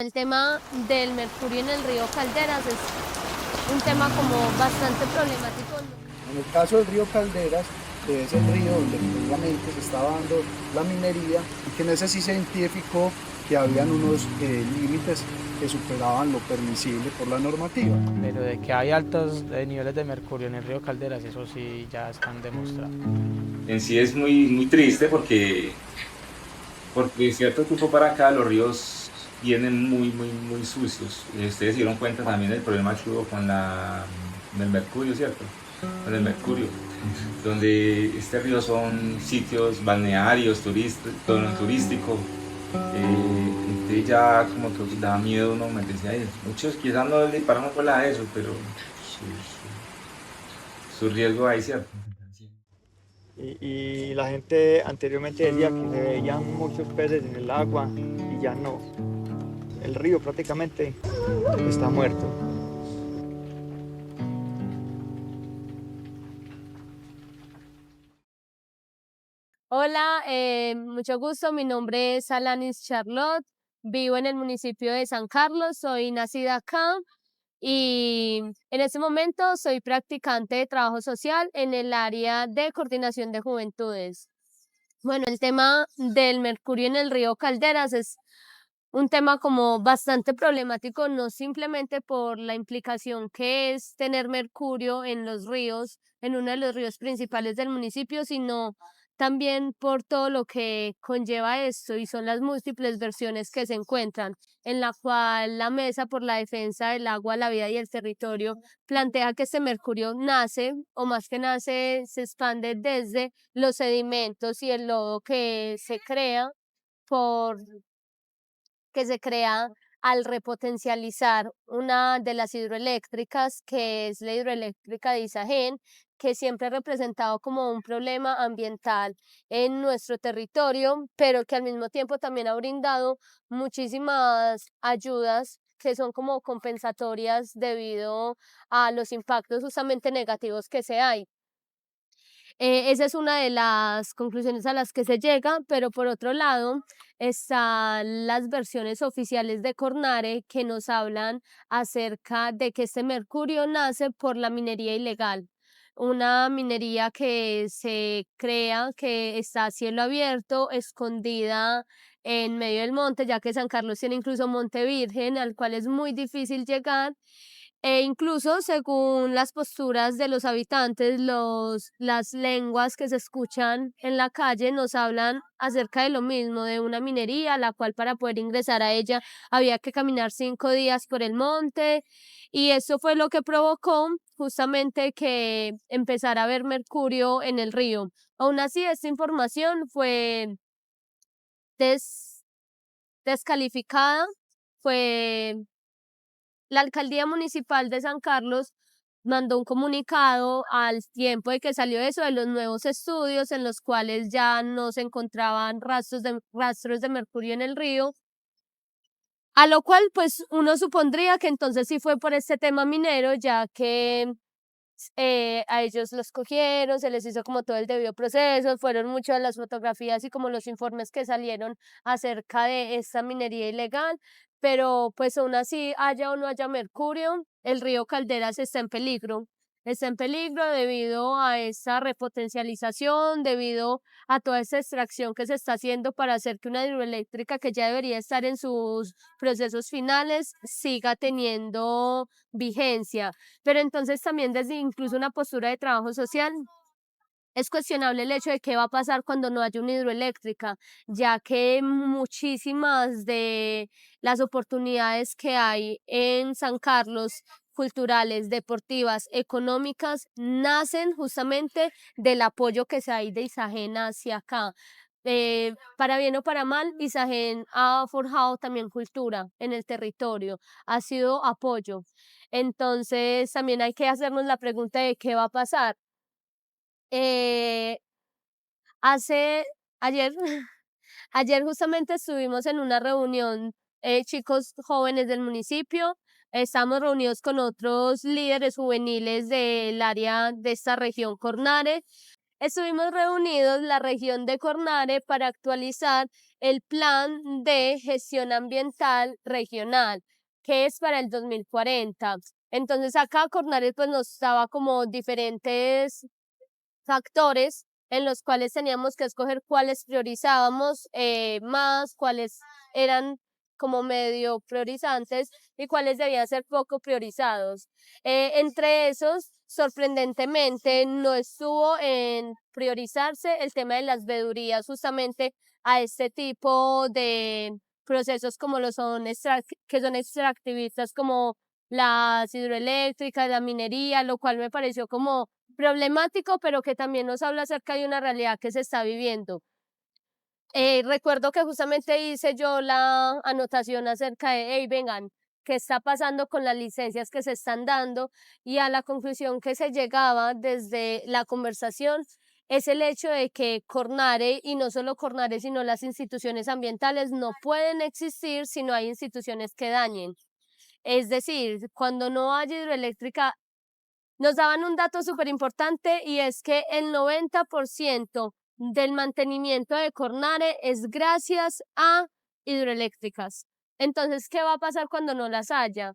el tema del mercurio en el río Calderas es un tema como bastante problemático. En el caso del río Calderas, que es el río donde precisamente se estaba dando la minería y que en ese sí se identificó que habían unos límites que superaban lo permisible por la normativa. Pero de que hay altos niveles de mercurio en el río Calderas, eso sí ya están demostrados. En sí es muy triste porque de cierto tiempo para acá los ríos vienen muy sucios. Ustedes se dieron cuenta también del problema que hubo con el mercurio, ¿cierto? Con el mercurio, donde este río son sitios balnearios, turísticos. Entonces ya como que da miedo uno meterse ahí. Muchos quizás no le paramos por la de eso, pero su riesgo hay, ¿cierto? Y la gente anteriormente decía que se veían muchos peces en el agua y ya no. El río prácticamente está muerto. Hola, mucho gusto. Mi nombre es Alanis Charlotte. Vivo en el municipio de San Carlos. Soy nacida acá y en este momento soy practicante de trabajo social en el área de coordinación de juventudes. Bueno, el tema del mercurio en el río Calderas es un tema como bastante problemático, no simplemente por la implicación que es tener mercurio en los ríos, en uno de los ríos principales del municipio, sino también por todo lo que conlleva esto y son las múltiples versiones que se encuentran, en la cual la Mesa por la Defensa del Agua, la Vida y el Territorio plantea que este mercurio nace, o más que nace, se expande desde los sedimentos y el lodo por que se crea al repotencializar una de las hidroeléctricas, que es la hidroeléctrica de Isagen, que siempre ha representado como un problema ambiental en nuestro territorio, pero que al mismo tiempo también ha brindado muchísimas ayudas que son como compensatorias debido a los impactos justamente negativos que se hay. Esa es una de las conclusiones a las que se llega, pero por otro lado están las versiones oficiales de Cornare que nos hablan acerca de que este mercurio nace por la minería ilegal. Una minería que se crea que está a cielo abierto, escondida en medio del monte, ya que San Carlos tiene incluso Monte Virgen, al cual es muy difícil llegar e incluso según las posturas de los habitantes, las lenguas que se escuchan en la calle nos hablan acerca de lo mismo, de una minería, la cual para poder ingresar a ella había que caminar 5 días por el monte, y eso fue lo que provocó justamente que empezara a haber mercurio en el río. Aún así, esta información fue des- descalificada, fue la alcaldía municipal de San Carlos mandó un comunicado al tiempo de que salió eso de los nuevos estudios en los cuales ya no se encontraban rastros de mercurio en el río, a lo cual pues uno supondría que entonces sí fue por este tema minero, ya que a ellos los cogieron, se les hizo como todo el debido proceso, fueron muchas las fotografías y como los informes que salieron acerca de esta minería ilegal, pero pues aún así, haya o no haya mercurio, el río Calderas está en peligro debido a esa repotencialización, debido a toda esa extracción que se está haciendo para hacer que una hidroeléctrica que ya debería estar en sus procesos finales siga teniendo vigencia. Pero entonces también desde incluso una postura de trabajo social es cuestionable el hecho de qué va a pasar cuando no haya una hidroeléctrica, ya que muchísimas de las oportunidades que hay en San Carlos, culturales, deportivas, económicas, nacen justamente del apoyo que se hay de Isagen hacia acá. Para bien o para mal, Isagen ha forjado también cultura en el territorio, ha sido apoyo. Entonces también hay que hacernos la pregunta de qué va a pasar. Eh, hace, ayer, ayer justamente estuvimos en una reunión, chicos jóvenes del municipio, estamos reunidos con otros líderes juveniles del área de esta región Cornare. Estuvimos reunidos la región de Cornare para actualizar el Plan de Gestión Ambiental Regional, que es para el 2040. Entonces acá Cornare pues nos daba como diferentes factores en los cuales teníamos que escoger cuáles priorizábamos más, cuáles eran como medio priorizantes y cuáles debían ser poco priorizados. Entre esos, sorprendentemente, no estuvo en priorizarse el tema de las vedurías justamente a este tipo de procesos como lo son que son extractivistas como las hidroeléctricas, la minería, lo cual me pareció como problemático, pero que también nos habla acerca de una realidad que se está viviendo. Recuerdo que justamente hice yo la anotación acerca de, hey, vengan, ¿qué está pasando con las licencias que se están dando? Y a la conclusión que se llegaba desde la conversación es el hecho de que Cornare, y no solo Cornare, sino las instituciones ambientales, no pueden existir si no hay instituciones que dañen. Es decir, cuando no haya hidroeléctrica, nos daban un dato súper importante y es que el 90% del mantenimiento de Cornare es gracias a hidroeléctricas. Entonces, ¿qué va a pasar cuando no las haya?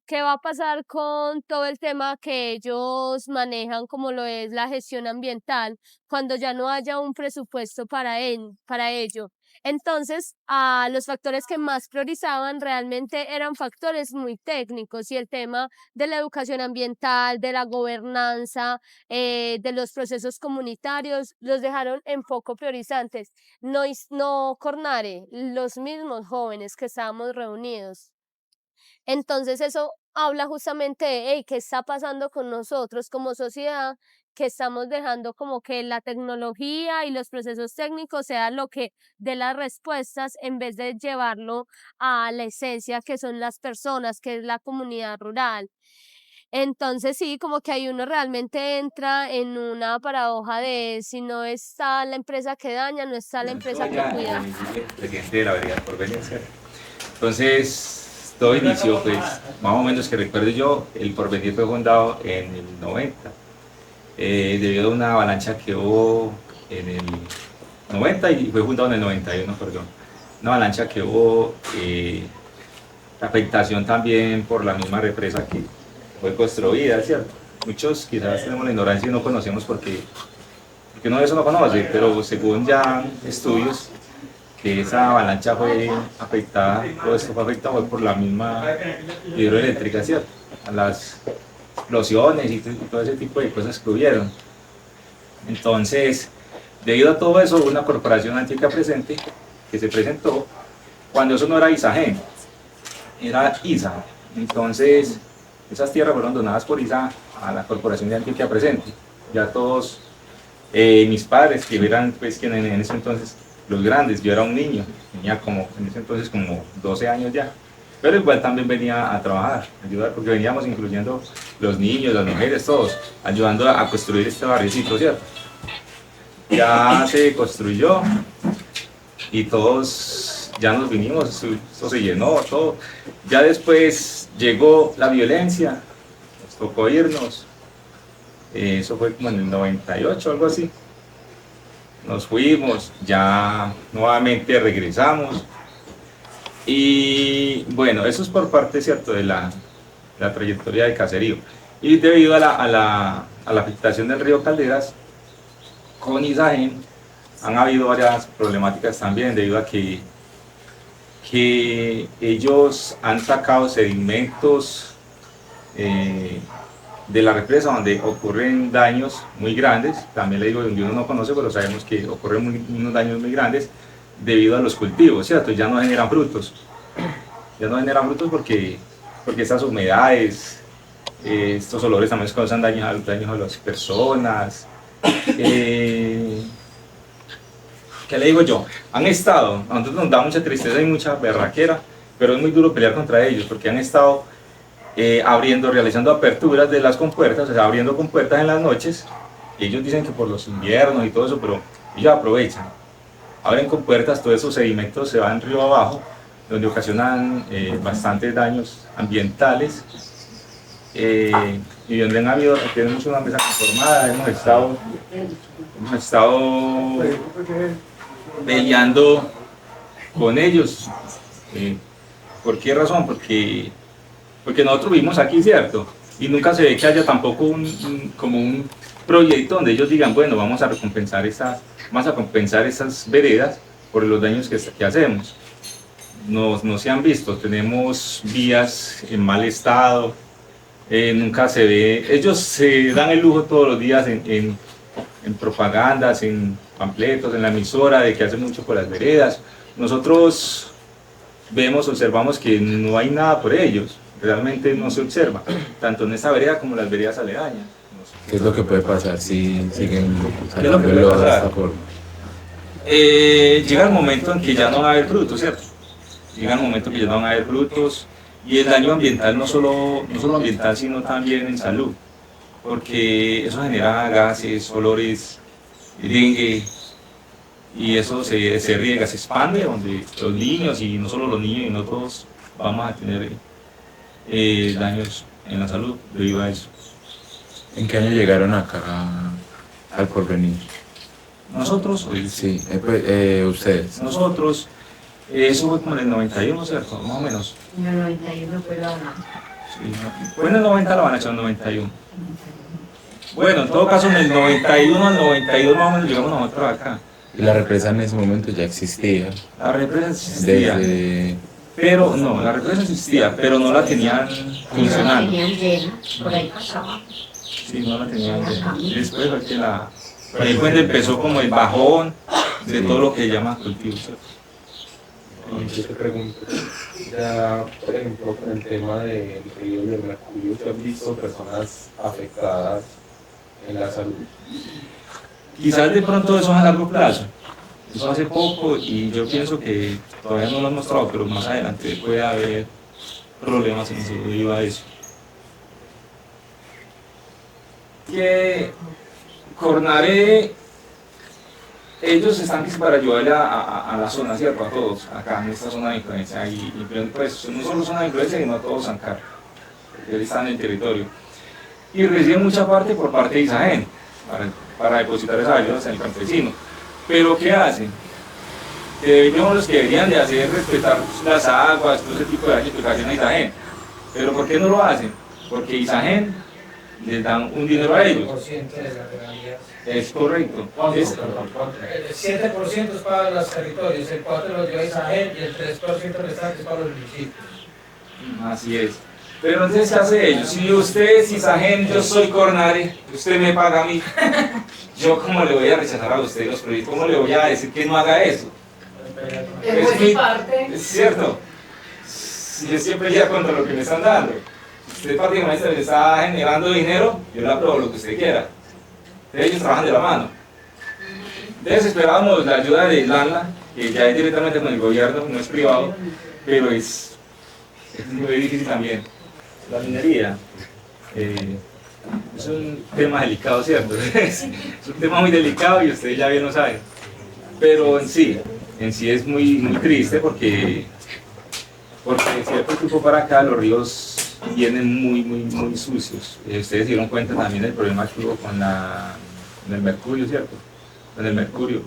¿Qué va a pasar con todo el tema que ellos manejan, como lo es la gestión ambiental, cuando ya no haya un presupuesto para ello? Entonces, los factores que más priorizaban realmente eran factores muy técnicos y el tema de la educación ambiental, de la gobernanza, de los procesos comunitarios, los dejaron en poco priorizantes. No Cornare, los mismos jóvenes que estábamos reunidos. Entonces eso habla justamente de, hey, ¿qué está pasando con nosotros como sociedad? Que estamos dejando como que la tecnología y los procesos técnicos sean lo que dé las respuestas en vez de llevarlo a la esencia que son las personas, que es la comunidad rural. Entonces sí, como que ahí uno realmente entra en una paradoja de si no está la empresa que daña, no está la empresa que cuida. Presidente de la Vereda por Venecia. Entonces, todo inició, pues, más o menos que recuerdo yo, el Porvenir fue fundado en el 90, debido a una avalancha que hubo en el 90 y fue fundado en el 91, perdón. Una avalancha que hubo, afectación también por la misma represa que fue construida, ¿cierto? Muchos quizás tenemos la ignorancia y no conocemos porque uno de eso no conoce, pero según ya estudios, que esa avalancha fue afectada, todo esto fue afectado fue por la misma hidroeléctrica, ¿cierto? A las explosiones y todo ese tipo de cosas que hubieron. Entonces, debido a todo eso, hubo una corporación antigua presente que se presentó cuando eso no era ISAGEN, era ISA. Entonces, esas tierras fueron donadas por ISA a la corporación de Antioquia presente. Ya todos mis padres, que eran pues quienes en ese entonces los grandes, yo era un niño, tenía como en ese entonces como 12 años ya, pero igual también venía a trabajar, a ayudar, porque veníamos incluyendo los niños, las mujeres, todos, ayudando a construir este barriocito, ¿cierto? Ya se construyó y todos ya nos vinimos, eso se llenó, todo. Ya después llegó la violencia, nos tocó irnos, eso fue como en el 98, algo así. Nos fuimos, ya nuevamente regresamos y bueno, eso es por parte, ¿cierto?, de la trayectoria del caserío. Y debido a la afectación del río Calderas con ISAGEN han habido varias problemáticas también debido a que ellos han sacado sedimentos de la represa donde ocurren daños muy grandes, también le digo donde uno no conoce, pero sabemos que ocurren unos daños muy grandes debido a los cultivos, ¿cierto? Ya no generan frutos, porque estas humedades, estos olores también causan daños a las personas. ¿Qué le digo yo? Han estado, a nosotros nos da mucha tristeza y mucha berraquera, pero es muy duro pelear contra ellos porque han estado realizando aperturas de las compuertas, o sea, abriendo compuertas en las noches. Ellos dicen que por los inviernos y todo eso, pero ellos aprovechan, abren compuertas, todos esos sedimentos se van río abajo, donde ocasionan bastantes daños ambientales. Y donde tenemos una mesa conformada, hemos estado peleando con ellos. ¿Por qué razón? Porque nosotros vivimos aquí, ¿cierto? Y nunca se ve que haya tampoco como un proyecto donde ellos digan, bueno, vamos a compensar esas veredas por los daños que hacemos. No se han visto, tenemos vías en mal estado, nunca se ve, ellos se dan el lujo todos los días en propagandas, en panfletos, en la emisora, de que hacen mucho por las veredas. Nosotros observamos que no hay nada por ellos, realmente no se observa, tanto en esta vereda como en las veredas aledañas. ¿Qué es lo que puede pasar si siguen ¿Qué es lo que puede sacándolo de pasar? esta forma? Llega el momento en que ya no va a haber frutos, ¿cierto? Llega el momento en que ya no van a haber frutos, y el daño ambiental no solo ambiental, sino también en salud, porque eso genera gases, olores, dengue, y eso se riega, se expande donde los niños, y no solo los niños, y nosotros vamos a tener daños en la salud debido a eso. ¿En qué año llegaron acá al Porvenir? Nosotros, Sí, ustedes. nosotros, eso fue como en el 91, ¿cierto? Más o menos. En el 91 fue la Habana. Sí, fue en el 90 la van a echar en el 91. Bueno, en todo caso, en el 91 al 92 más o menos llegamos nosotros acá. Y la represa en ese momento ya existía. La represa existía, Desde... pero no, la represa existía, pero no la tenían La funcionando. tenían llena, por ahí pasaba. Sí, no la tenían llena. Y después fue que por ahí fue donde empezó como el bajón de todo lo que llama cultivo, ¿cierto? Yo te pregunto, ya por ejemplo con el tema del río del mercurio, ¿te has visto personas afectadas en la salud? Quizás de pronto eso es a largo plazo, eso hace poco, y yo pienso que todavía no lo han mostrado, pero más adelante puede haber problemas en salud debido a eso. Que Cornare, ellos están para ayudarle a la zona, ¿cierto? A todos, acá en esta zona de influencia, y pues no solo zona de influencia, sino a todo Sancar, porque ellos están en el territorio. Y reciben mucha parte por parte de Isagen, para depositar esas ayudas en el campesino. Pero ¿qué hacen? Ellos los que deberían de hacer respetar las aguas, todo ese tipo de daños que ocasiona Isagen. Pero ¿por qué no lo hacen? Porque Isagen les dan un dinero a ellos. De las regalías. Es correcto. El 7% es para los territorios, el 4% lo lleva Isagen y el 3% restante es para los municipios. Así es. Pero entonces, ¿qué hace ellos? Si usted es Isagen, yo soy Cornare, usted me paga a mí, yo ¿cómo le voy a rechazar a usted los proyectos? ¿Cómo le voy a decir que no haga eso? Es mi parte. Es cierto. Yo siempre iría contra lo que me están dando. Usted prácticamente le está generando dinero, yo le apruebo lo que usted quiera. Ellos trabajan de la mano. Entonces esperábamos la ayuda de Islandia, que ya es directamente con el gobierno, no es privado, pero es muy difícil también. La minería es un tema delicado, ¿cierto? Es un tema muy delicado y ustedes ya bien lo saben. Pero en sí es muy triste porque de cierto tiempo para acá los ríos vienen muy sucios. Ustedes se dieron cuenta también del problema que hubo con el mercurio, ¿cierto? Con el mercurio,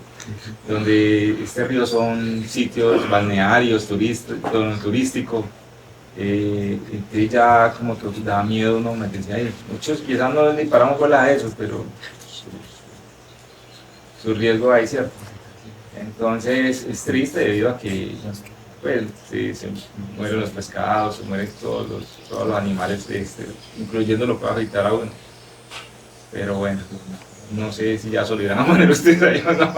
donde este río son sitios balnearios, turísticos. Entonces ya como que da miedo uno meterse ahí. Muchos quizás no ni paramos por las de esos, pero su riesgo hay, ¿cierto? Entonces es triste debido a que pues, se mueren los pescados, se mueren todos los animales, incluyendo lo que va a afectar a uno. Pero bueno, no sé si ya se olvidaron a poner ustedes ahí o no,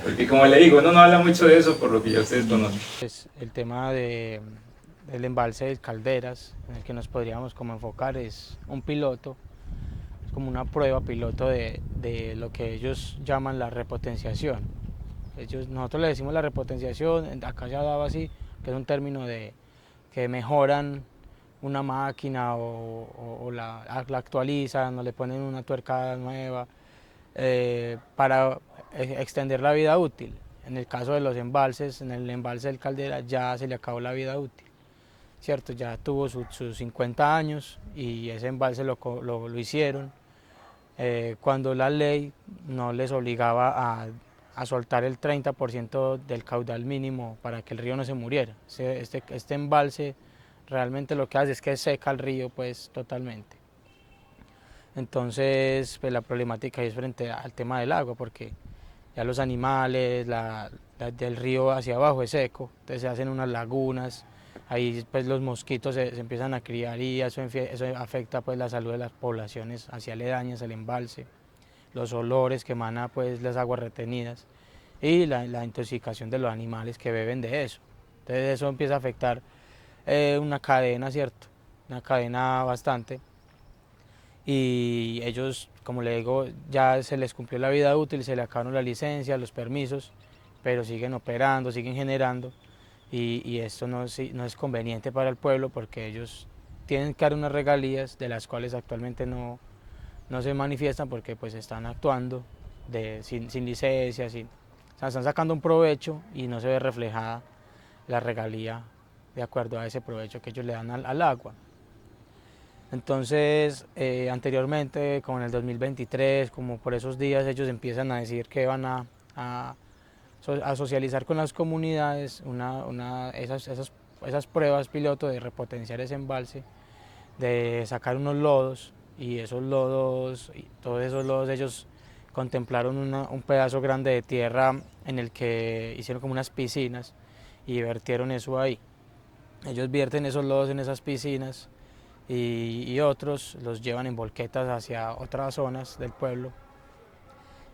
porque como le digo, uno no habla mucho de eso por lo que ya ustedes conocen. Pues, el tema del embalse de Calderas, en el que nos podríamos como enfocar, es un piloto, es como una prueba piloto de lo que ellos llaman la repotenciación. Nosotros le decimos la repotenciación, acá ya daba así, que es un término de que mejoran una máquina o la actualizan o le ponen una tuerca nueva para extender la vida útil. En el caso de los embalses, en el embalse del Caldera ya se le acabó la vida útil, ¿cierto? Ya tuvo sus 50 años y ese embalse lo hicieron cuando la ley no les obligaba a soltar el 30% del caudal mínimo para que el río no se muriera. Este embalse realmente lo que hace es que seca el río pues totalmente. Entonces pues la problemática es frente al tema del agua, porque ya los animales, del río hacia abajo es seco, entonces se hacen unas lagunas, ahí pues los mosquitos se empiezan a criar y eso afecta pues la salud de las poblaciones hacia aledañas al embalse, los olores que emana pues las aguas retenidas y la intoxicación de los animales que beben de eso. Entonces eso empieza a afectar una cadena, ¿cierto? Una cadena bastante. Y ellos, como le digo, ya se les cumplió la vida útil, se le acabaron la licencia, los permisos, pero siguen operando, siguen generando y esto no es conveniente para el pueblo porque ellos tienen que dar unas regalías de las cuales actualmente no se manifiestan porque pues están actuando sin licencia, o sea, están sacando un provecho y no se ve reflejada la regalía de acuerdo a ese provecho que ellos le dan al agua. Entonces, anteriormente, como en el 2023, como por esos días, ellos empiezan a decir que van a socializar con las comunidades esas pruebas piloto de repotenciar ese embalse, de sacar unos lodos, y esos lodos, todos esos lodos, ellos contemplaron un pedazo grande de tierra en el que hicieron como unas piscinas y vertieron eso ahí. Ellos vierten esos lodos en esas piscinas y otros los llevan en volquetas hacia otras zonas del pueblo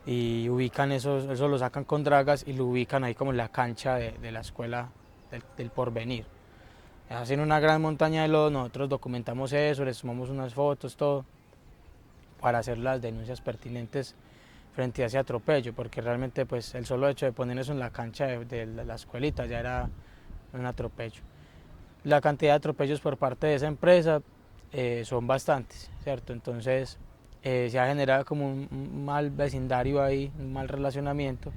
y ubican eso lo sacan con dragas y lo ubican ahí como en la cancha de la escuela del Porvenir. Hacen una gran montaña de lodo, nosotros documentamos eso, les tomamos unas fotos, todo, para hacer las denuncias pertinentes frente a ese atropello, porque realmente pues el solo hecho de poner eso en la cancha de la escuelita ya era un atropello. La cantidad de atropellos por parte de esa empresa son bastantes, ¿cierto? Entonces se ha generado como un mal vecindario ahí, un mal relacionamiento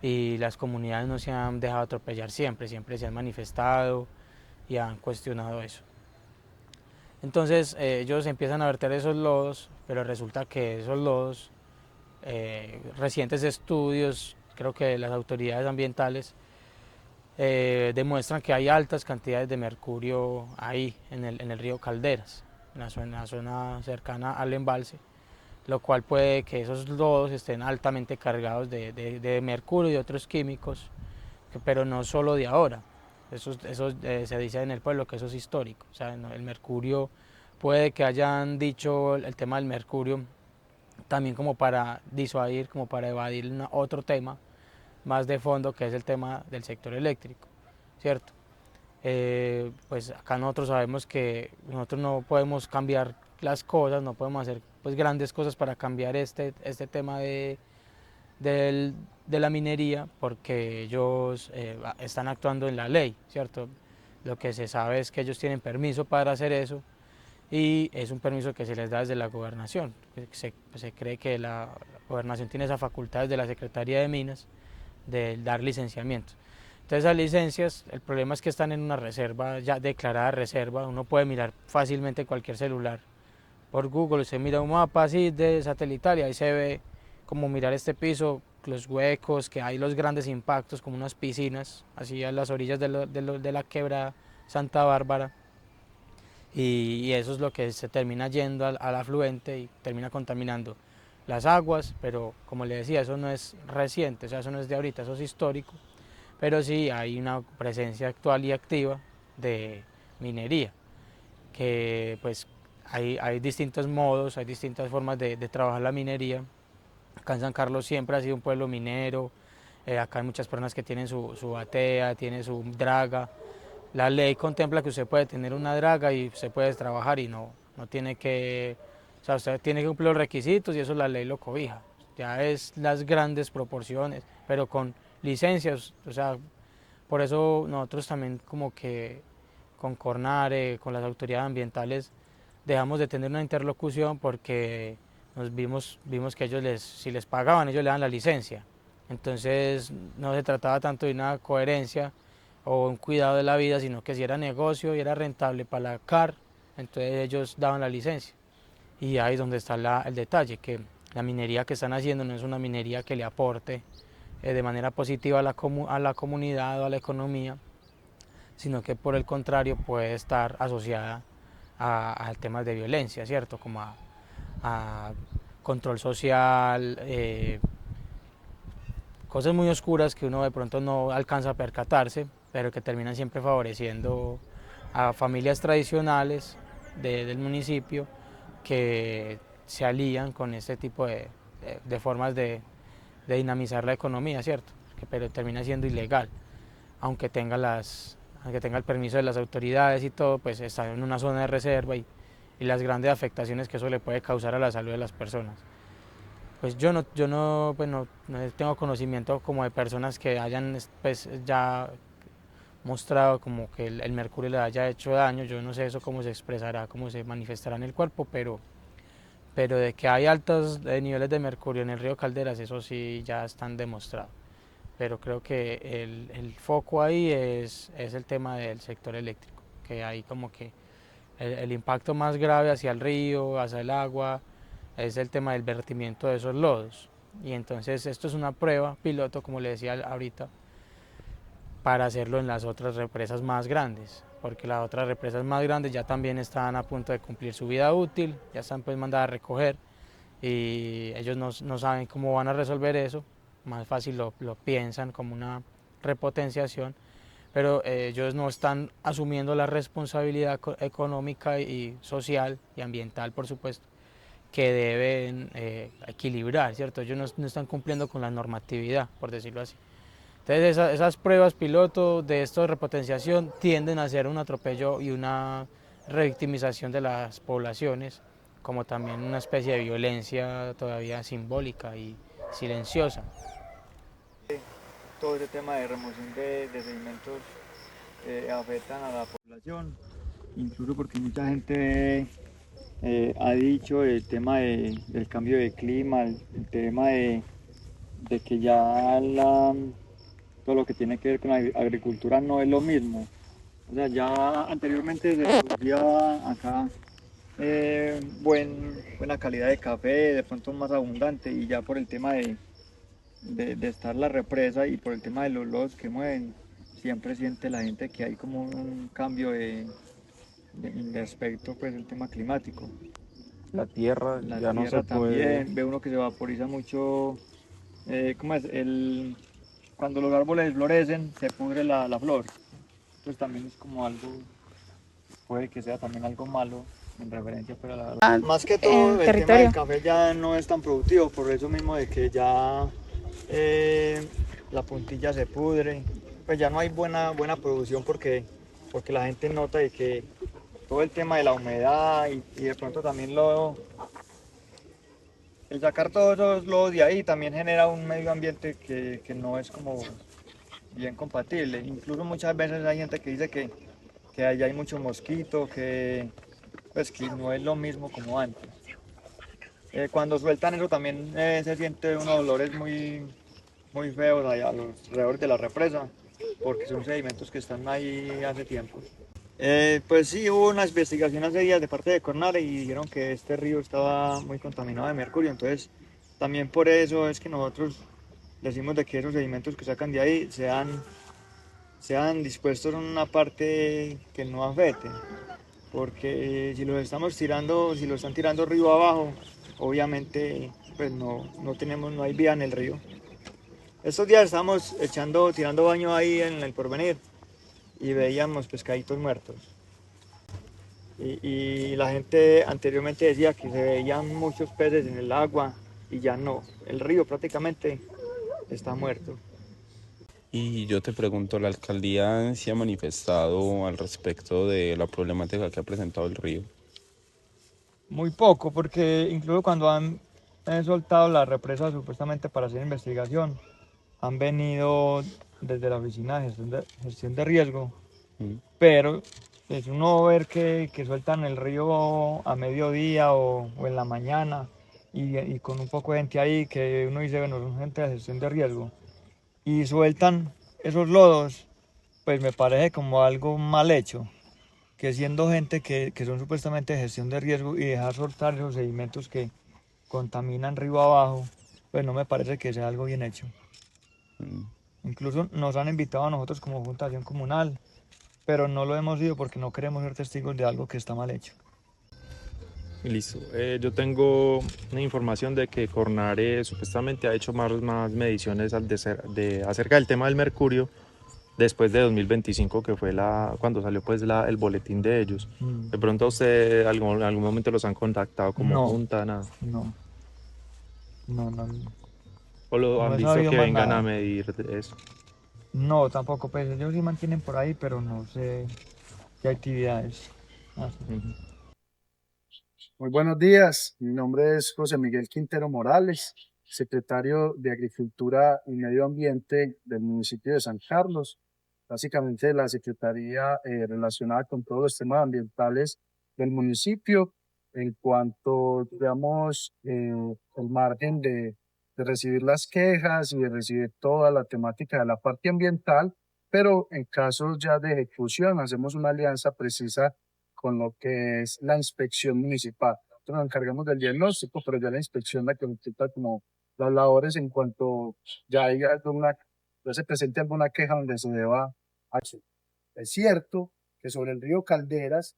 y las comunidades no se han dejado atropellar siempre se han manifestado y han cuestionado eso. Entonces ellos empiezan a verter esos lodos, pero resulta que esos lodos, recientes estudios, creo que las autoridades ambientales, demuestran que hay altas cantidades de mercurio ahí en el río Calderas, en la zona cercana al embalse, lo cual puede que esos lodos estén altamente cargados de mercurio y otros químicos, pero no solo de ahora. Eso se dice en el pueblo que eso es histórico. O sea, el mercurio, puede que hayan dicho el tema del mercurio también como para disuadir, como para evadir otro tema más de fondo, que es el tema del sector eléctrico, ¿cierto? Pues acá nosotros sabemos que nosotros no podemos cambiar las cosas, no podemos hacer pues grandes cosas para cambiar este tema de la minería, porque ellos están actuando en la ley, ¿cierto? Lo que se sabe es que ellos tienen permiso para hacer eso y es un permiso que se les da desde la gobernación. Se cree que la gobernación tiene esa facultad desde la Secretaría de Minas de dar licenciamientos. Entonces las licencias, el problema es que están en una reserva, ya declarada reserva, uno puede mirar fácilmente cualquier celular por Google, se mira un mapa así de satelital y ahí se ve como mirar este piso, los huecos, que hay los grandes impactos como unas piscinas, así a las orillas de la quebrada Santa Bárbara, y eso es lo que se termina yendo al afluente y termina contaminando las aguas, pero como le decía, eso no es reciente, o sea, eso no es de ahorita, eso es histórico, pero sí hay una presencia actual y activa de minería, que pues hay distintos modos, hay distintas formas de trabajar la minería. Acá en San Carlos siempre ha sido un pueblo minero, acá hay muchas personas que tienen su batea, tienen su draga. La ley contempla que usted puede tener una draga y usted puede trabajar y no tiene que, o sea, usted tiene que cumplir los requisitos y eso la ley lo cobija. Ya es las grandes proporciones, pero con licencias, o sea, por eso nosotros también como que con Cornare, con las autoridades ambientales, dejamos de tener una interlocución porque vimos que ellos si les pagaban, ellos le dan la licencia. Entonces no se trataba tanto de una coherencia o un cuidado de la vida, sino que si era negocio y era rentable para la CAR, entonces ellos daban la licencia. Y ahí es donde está el detalle, que la minería que están haciendo no es una minería que le aporte de manera positiva a a la comunidad o a la economía, sino que por el contrario puede estar asociada a temas de violencia, ¿cierto? Como a control social, cosas muy oscuras que uno de pronto no alcanza a percatarse, pero que terminan siempre favoreciendo a familias tradicionales del municipio que se alían con este tipo de formas de dinamizar la economía, ¿cierto? Pero termina siendo ilegal, aunque tenga el permiso de las autoridades y todo, pues está en una zona de reserva y las grandes afectaciones que eso le puede causar a la salud de las personas. Pues no tengo conocimiento como de personas que hayan pues, ya mostrado como que el mercurio le haya hecho daño. Yo no sé eso cómo se expresará, cómo se manifestará en el cuerpo, pero de que hay altos niveles de mercurio en el río Calderas, eso sí ya están demostrados. Pero creo que el foco ahí es el tema del sector eléctrico, que hay como que el impacto más grave hacia el río, hacia el agua, es el tema del vertimiento de esos lodos. Y entonces esto es una prueba piloto, como le decía ahorita, para hacerlo en las otras represas más grandes, porque las otras represas más grandes ya también están a punto de cumplir su vida útil, ya están pues mandadas a recoger y ellos no saben cómo van a resolver eso, más fácil lo piensan como una repotenciación, pero ellos no están asumiendo la responsabilidad económica y social y ambiental, por supuesto, que deben equilibrar, ¿cierto? Ellos no están cumpliendo con la normatividad, por decirlo así. Entonces esas pruebas piloto de esto de repotenciación tienden a ser un atropello y una revictimización de las poblaciones, como también una especie de violencia todavía simbólica y silenciosa. Todo ese tema de remoción de sedimentos afectan a la población, incluso porque mucha gente ha dicho el tema del cambio de clima, el tema de que ya todo lo que tiene que ver con la agricultura no es lo mismo. O sea, ya anteriormente se producía acá buena calidad de café, de pronto más abundante, y ya por el tema de estar la represa y por el tema de los lodos que mueven, siempre siente la gente que hay como un cambio de aspecto, pues el tema climático. La tierra La ya no se tierra puede. también, ve uno que se vaporiza mucho, ¿cómo es? Cuando los árboles florecen, se pudre la flor. Entonces también es como algo, puede que sea también algo malo en referencia pero más que todo el tema del café ya no es tan productivo, por eso mismo de que ya la puntilla se pudre, pues ya no hay buena producción porque la gente nota de que todo el tema de la humedad y de pronto también el sacar todos esos lodos de ahí también genera un medio ambiente que no es como bien compatible. Incluso muchas veces hay gente que dice que allá hay mucho mosquito, pues, que no es lo mismo como antes. Cuando sueltan eso también se siente unos olores muy feos allá alrededor de la represa, porque son sedimentos que están ahí hace tiempo. Pues sí, hubo una investigación hace días de parte de Cornare y dijeron que este río estaba muy contaminado de mercurio, entonces también por eso es que nosotros decimos de que esos sedimentos que sacan de ahí sean dispuestos en una parte que no afecte, porque si los estamos tirando, si lo están tirando río abajo, obviamente pues no hay vida en el río. Estos días estábamos tirando baño ahí en el Porvenir y veíamos pescaditos muertos. Y la gente anteriormente decía que se veían muchos peces en el agua y ya no, el río prácticamente está muerto. Y yo te pregunto, ¿la alcaldía se ha manifestado al respecto de la problemática que ha presentado el río? Muy poco, porque incluso cuando han soltado la represa supuestamente para hacer investigación, han venido desde la oficina de gestión de riesgo, pero es uno ver que sueltan el río a mediodía o en la mañana y con un poco de gente ahí que uno dice, bueno, son gente de gestión de riesgo, y sueltan esos lodos, pues me parece como algo mal hecho, que siendo gente que son supuestamente de gestión de riesgo y dejar soltar esos sedimentos que contaminan río abajo, pues no me parece que sea algo bien hecho. Incluso nos han invitado a nosotros como Fundación Comunal, pero no lo hemos ido porque no queremos ser testigos de algo que está mal hecho. Listo. Yo tengo una información de que Cornare supuestamente ha hecho más mediciones acerca del tema del mercurio después de 2025, que fue cuando salió pues el boletín de ellos. De pronto usted en algún momento los han contactado como junta, nada. No. ¿O lo No han he visto sabido que más vengan a nada. medir eso? No, tampoco, pues ellos sí mantienen por ahí, pero no sé qué actividades hacen. Muy buenos días, mi nombre es José Miguel Quintero Morales, secretario de Agricultura y Medio Ambiente del municipio de San Carlos, básicamente la secretaría relacionada con todos los temas ambientales del municipio, en cuanto, digamos, el margen de recibir las quejas y de recibir toda la temática de la parte ambiental, pero en casos ya de ejecución hacemos una alianza precisa con lo que es la inspección municipal. Nosotros nos encargamos del diagnóstico, pero ya la inspección la que nos quita como las labores en cuanto ya se presente alguna queja donde se deba hacer. Es cierto que sobre el río Calderas,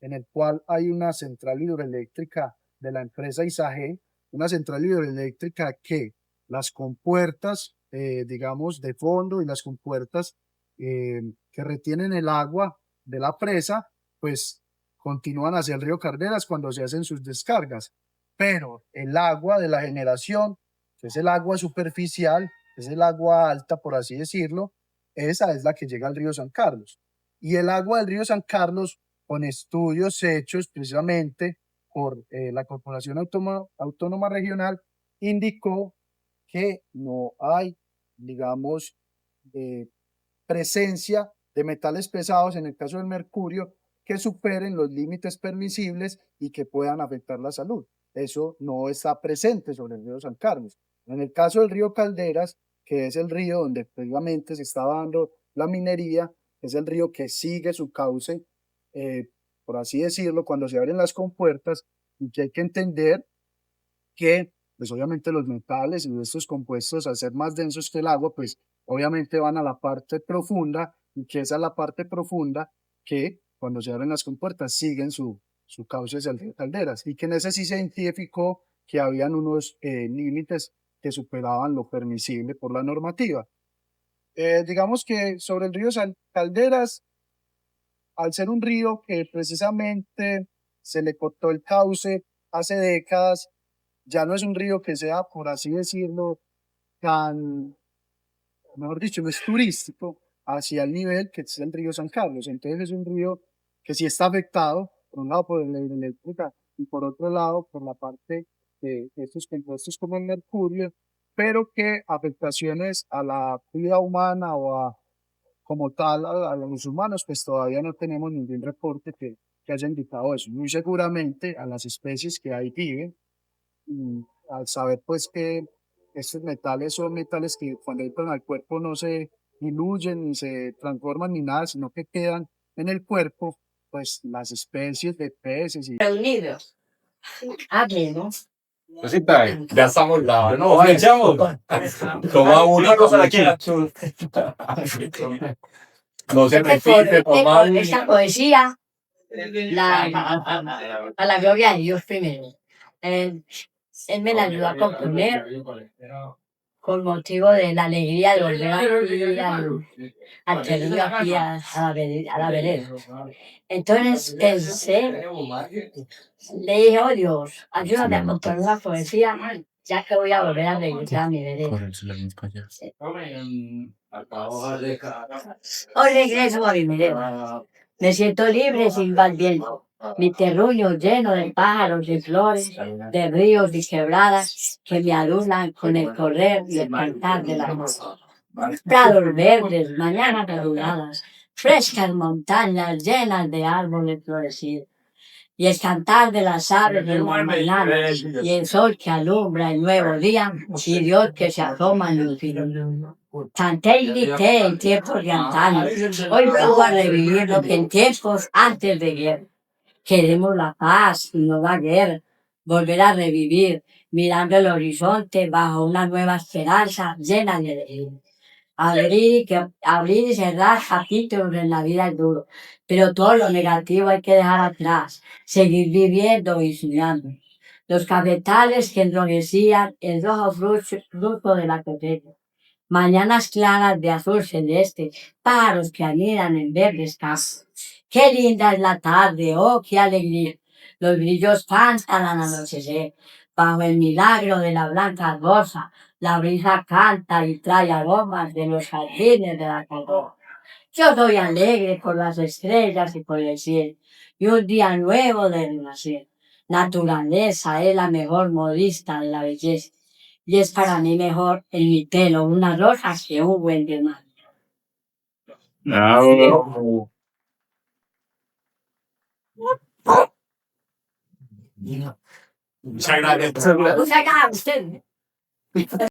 en el cual hay una central hidroeléctrica de la empresa Isagé, una central hidroeléctrica que las compuertas, digamos, de fondo y las compuertas que retienen el agua de la presa, pues continúan hacia el río Cardenas cuando se hacen sus descargas. Pero el agua de la generación, que es el agua superficial, es el agua alta, por así decirlo, esa es la que llega al río San Carlos. Y el agua del río San Carlos, con estudios hechos precisamente por la Corporación Autónoma Regional, indicó que no hay, digamos, presencia de metales pesados, en el caso del mercurio, que superen los límites permisibles y que puedan afectar la salud. Eso no está presente sobre el río San Carlos. En el caso del río Calderas, que es el río donde previamente se está dando la minería, es el río que sigue su cauce, por así decirlo, cuando se abren las compuertas, y que hay que entender que, pues obviamente los metales y estos compuestos, al ser más densos que el agua, pues obviamente van a la parte profunda, y que esa es la parte profunda que cuando se abren las compuertas siguen su cauce hacia el río Calderas, y que en ese sí se identificó que habían unos límites que superaban lo permisible por la normativa. Digamos que sobre el río Calderas, al ser un río que precisamente se le cortó el cauce hace décadas, ya no es un río que sea, por así decirlo, tan, mejor dicho, no es turístico hacia el nivel que es el río San Carlos. Entonces es un río que sí está afectado, por un lado por la hidroeléctrica y por otro lado por la parte de estos compuestos como el mercurio, pero que afectaciones a la vida humana o a como tal a los humanos, pues todavía no tenemos ningún reporte que haya indicado eso. Muy seguramente a las especies que ahí viven, y al saber pues que estos metales son metales que cuando entran al cuerpo no se diluyen ni se transforman ni nada, sino que quedan en el cuerpo, pues las especies de peces y... Reunidos. Hablemos. Cosita, ya estamos la, no, vale, echamos. Toma una cosa aquí. No se repite, toma Esta poesía a la gloria de Dios primero. Él me la ayudó a componer con motivo de la alegría de volver aquí al terreno, aquí a la vereda. Entonces pensé, le dije, oh Dios, ayúdame a componer una poesía, ya que voy a volver a regresar a mi vereda. Hoy regreso a mi vereda. Me siento libre sin mal viento. Mi terruño lleno de pájaros y flores, de ríos y quebradas que me adulan con el correr y el cantar de la noche. Prados verdes, mañanas madrugadas, frescas montañas llenas de árboles florecidos. Y el cantar de las aves de las mañanas, y el sol que alumbra el nuevo día, y Dios que se asoma en el cielo. Canté y grité en tiempos de antaño. Hoy vengo a revivir lo que en tiempos antes de guerra. Queremos la paz y no la guerra. Volver a revivir, mirando el horizonte bajo una nueva esperanza llena de alegría. Abrir y cerrar capítulos en la vida es duro, pero todo lo negativo hay que dejar atrás, seguir viviendo y soñando. Los cafetales que enrojecían el rojo fruto de la cosecha. Mañanas claras de azul celeste, pájaros que anidan en verdes campos. Qué linda es la tarde, oh, qué alegría. Los grillos cantan al anochecer. Bajo el milagro de la blanca rosa, la brisa canta y trae aromas de los jardines de la calor. Yo soy alegre por las estrellas y por el cielo, y un día nuevo de renacer. Naturaleza es la mejor modista de la belleza, y es para mí mejor en mi pelo una rosa que un buen diamante. Bravo. Muchas gracias.